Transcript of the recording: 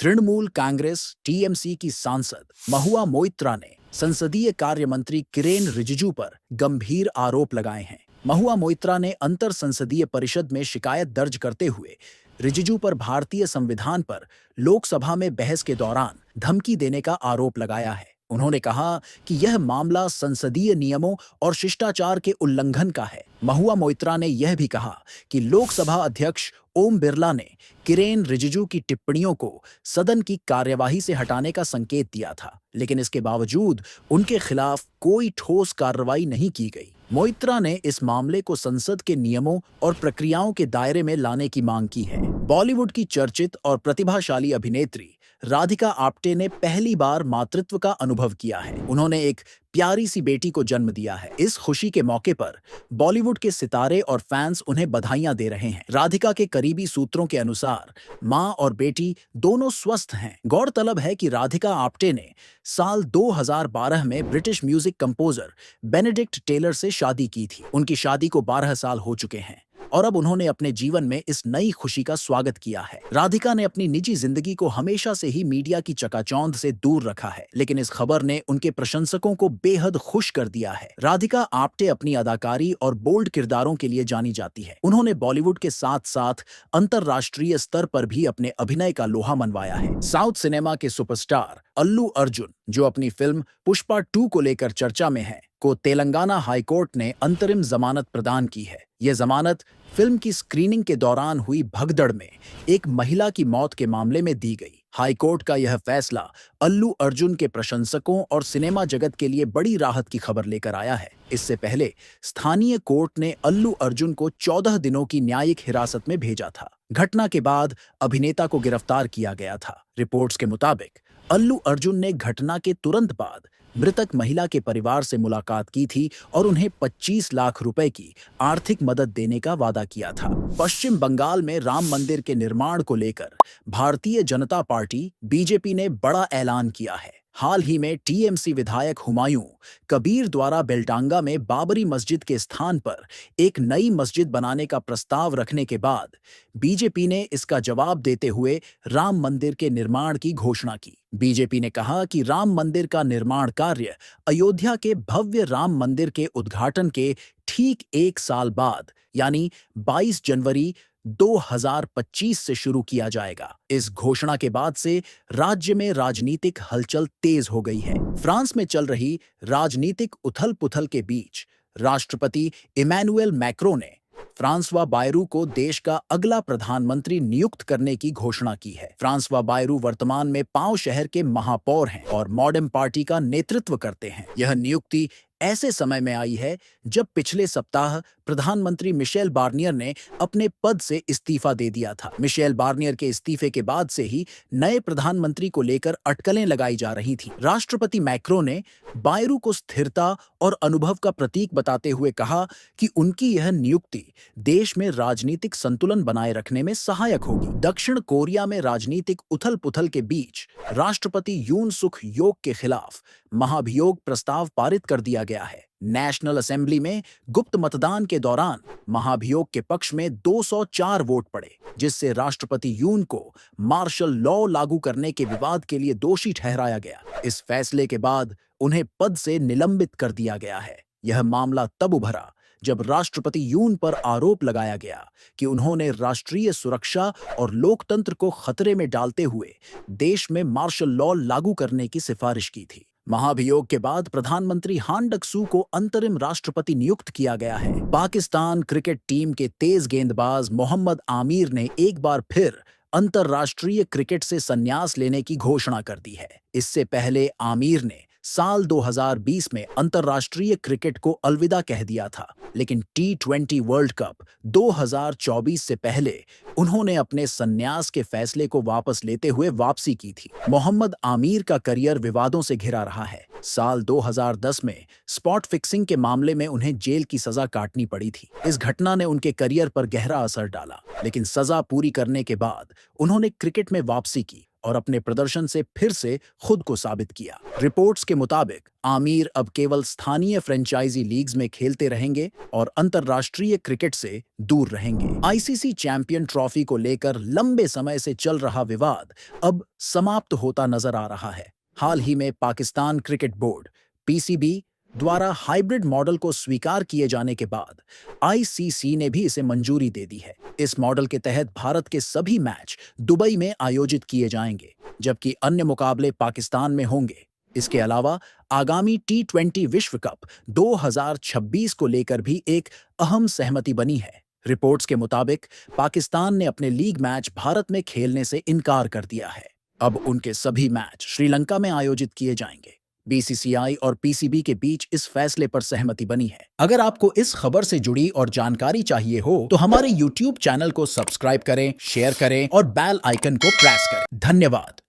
Trinamool Congress TMC की सांसद महुआ मोइत्रा ने संसदीय कार्य मंत्री किरेन रिजिजू पर गंभीर आरोप लगाए हैं। महुआ मोइत्रा ने अंतर संसदीय परिषद में शिकायत दर्ज करते हुए रिजिजू पर भारतीय संविधान पर लोकसभा में बहस के दौरान धमकी देने का आरोप लगाया है। उन्होंने कहा कि यह मामला संसदीय नियमों और शिष्टाचार के उल्लंघन का है। महुआ मोइत्रा ने यह भी कहा कि लोकसभा अध्यक्ष ओम बिरला ने किरेन रिजिजू की टिप्पणियों को सदन की कार्यवाही से हटाने का संकेत दिया था, लेकिन इसके बावजूद उनके खिलाफ कोई ठोस कार्रवाई नहीं की गई। मोइत्रा ने इस मामले को संसद के नियमों और प्रक्रियाओं के दायरे में लाने की मांग की है। बॉलीवुड की चर्चित और प्रतिभाशाली अभिनेत्री राधिका आप्टे ने पहली बार मातृत्व का अनुभव किया है। उन्होंने एक प्यारी सी बेटी को जन्म दिया है। इस खुशी के मौके पर बॉलीवुड के सितारे और फैंस उन्हें बधाइयां दे रहे हैं। राधिका के करीबी सूत्रों के अनुसार मां और बेटी दोनों स्वस्थ हैं। गौरतलब है कि राधिका आप्टे ने साल 2012 में British music composer Benedict Taylor से शादी की थी। उनकी शादी को 12 साल हो चुके हैं और अब उन्होंने अपने जीवन में इस नई खुशी का स्वागत किया है। राधिका ने अपनी निजी जिंदगी को हमेशा से ही मीडिया की चकाचौंध से दूर रखा है, लेकिन इस खबर ने उनके प्रशंसकों को बेहद खुश कर दिया है। राधिका आप्टे अपनी अदाकारी और बोल्ड किरदारों के लिए जानी जाती है। उन्होंने बॉलीवुड के साथ साथ अंतर्राष्ट्रीय स्तर पर भी अपने अभिनय का लोहा मनवाया है। साउथ सिनेमा के सुपरस्टार अल्लू अर्जुन, जो अपनी फिल्म पुष्पा 2 को लेकर चर्चा में है, को तेलंगाना हाईकोर्ट ने अंतरिम जमानत प्रदान की है। यह जमानत फिल्म की स्क्रीनिंग के दौरान हुई भगदड़ में एक महिला की मौत के मामले में दी गई। हाईकोर्ट का यह फैसला अल्लू अर्जुन के प्रशंसकों और सिनेमा जगत के लिए बड़ी राहत की खबर लेकर आया है। इससे पहले स्थानीय कोर्ट ने अल्लू अर्जुन को 14 दिनों की न्यायिक हिरासत में भेजा था। घटना के बाद अभिनेता को गिरफ्तार किया गया था। रिपोर्ट्स के मुताबिक अल्लू अर्जुन ने घटना के तुरंत बाद मृतक महिला के परिवार से मुलाकात की थी और उन्हें 25 लाख रुपए की आर्थिक मदद देने का वादा किया था। पश्चिम बंगाल में राम मंदिर के निर्माण को लेकर भारतीय जनता पार्टी बीजेपी ने बड़ा ऐलान किया है। हाल ही में टीएमसी विधायक हुमायूं कबीर द्वारा बेलटांगा में बाबरी मस्जिद के स्थान पर एक नई मस्जिद बनाने का प्रस्ताव रखने के बाद बीजेपी ने इसका जवाब देते हुए राम मंदिर के निर्माण की घोषणा की। बीजेपी ने कहा कि राम मंदिर का निर्माण कार्य अयोध्या के भव्य राम मंदिर के उद्घाटन के ठीक 1 साल बाद यानी 22 जनवरी 2025 से शुरू किया जाएगा। इस घोषणा के बाद से राज्य में राजनीतिक हलचल तेज हो गई है। फ्रांस में चल रही राजनीतिक उथल-पुथल के बीच राष्ट्रपति इमैनुएल मैक्रों ने फ्रांसवा बायरू को देश का अगला प्रधानमंत्री नियुक्त करने की घोषणा की है। फ्रांसवा बायरू वर्तमान में पांव शहर के महापौर हैं और मॉडर्न पार्टी का नेतृत्व करते हैं। यह नियुक्ति ऐसे समय में आई है जब पिछले सप्ताह प्रधानमंत्री मिशेल बार्नियर ने अपने पद से इस्तीफा दे दिया था। मिशेल बार्नियर के इस्तीफे के बाद से ही नए प्रधानमंत्री को लेकर अटकलें लगाई जा रही थीं। राष्ट्रपति मैक्रों ने बायरू को स्थिरता और अनुभव का प्रतीक बताते हुए कहा कि उनकी यह नियुक्ति देश में राजनीतिक संतुलन बनाए रखने में सहायक होगी। दक्षिण कोरिया में राजनीतिक उथल-पुथल के बीच राष्ट्रपति यून सुक योग के खिलाफ महाभियोग प्रस्ताव पारित कर दिया गया है। नेशनल असेंबली में गुप्त मतदान के दौरान महाभियोग के पक्ष में 204 वोट पड़े, जिससे राष्ट्रपति यून को मार्शल लॉ लागू करने के विवाद के लिए दोषी ठहराया गया। इस फैसले के बाद उन्हें पद से निलंबित कर दिया गया है। यह मामला तब उभरा जब राष्ट्रपति यून पर आरोप लगाया गया कि उन्होंने राष्ट्रीय सुरक्षा और लोकतंत्र को खतरे में डालते हुए देश में मार्शल लॉ लागू करने की सिफारिश की थी। महाभियोग के बाद प्रधानमंत्री हान डक-सू को अंतरिम राष्ट्रपति नियुक्त किया गया है। पाकिस्तान क्रिकेट टीम के तेज गेंदबाज मोहम्मद आमिर ने एक बार फिर अंतर्राष्ट्रीय क्रिकेट से संन्यास लेने की घोषणा कर दी है। इससे पहले आमिर ने साल 2020 में अंतर्राष्ट्रीय क्रिकेट को अलविदा कह दिया था, लेकिन T20 वर्ल्ड कप 2024 से पहले उन्होंने अपने संन्यास के फैसले को वापस लेते हुए वापसी की थी। मोहम्मद आमिर का करियर विवादों से घिरा रहा है। साल 2010 में स्पॉट फिक्सिंग के मामले में उन्हें जेल की सजा काटनी पड़ी थी। इस घटना ने उनके करियर पर गहरा असर डाला, लेकिन सजा पूरी करने के बाद उन्होंने क्रिकेट में वापसी की और अपने प्रदर्शन से फिर से खुद को साबित किया। रिपोर्ट्स के मुताबिक आमिर अब केवल स्थानीय फ्रेंचाइजी लीग्स में खेलते रहेंगे और अंतर्राष्ट्रीय क्रिकेट से दूर रहेंगे। आईसीसी चैंपियन ट्रॉफी को लेकर लंबे समय से चल रहा विवाद अब समाप्त होता नजर आ रहा है। हाल ही में पाकिस्तान क्रिकेट बोर्ड पीसीबी द्वारा हाइब्रिड मॉडल को स्वीकार किए जाने के बाद आईसीसी ने भी इसे मंजूरी दे दी है। इस मॉडल के तहत भारत के सभी मैच दुबई में आयोजित किए जाएंगे, जबकि अन्य मुकाबले पाकिस्तान में होंगे। इसके अलावा आगामी टी20 विश्व कप 2026 को लेकर भी एक अहम सहमति बनी है। रिपोर्ट्स के मुताबिक पाकिस्तान ने अपने लीग मैच भारत में खेलने से इनकार कर दिया है। अब उनके सभी मैच श्रीलंका में आयोजित किए जाएंगे। बीसीसीआई और पीसीबी के बीच इस फैसले पर सहमति बनी है। अगर आपको इस खबर से जुड़ी और जानकारी चाहिए हो तो हमारे YouTube चैनल को सब्सक्राइब करें, शेयर करें और बेल आइकन को प्रेस करें। धन्यवाद।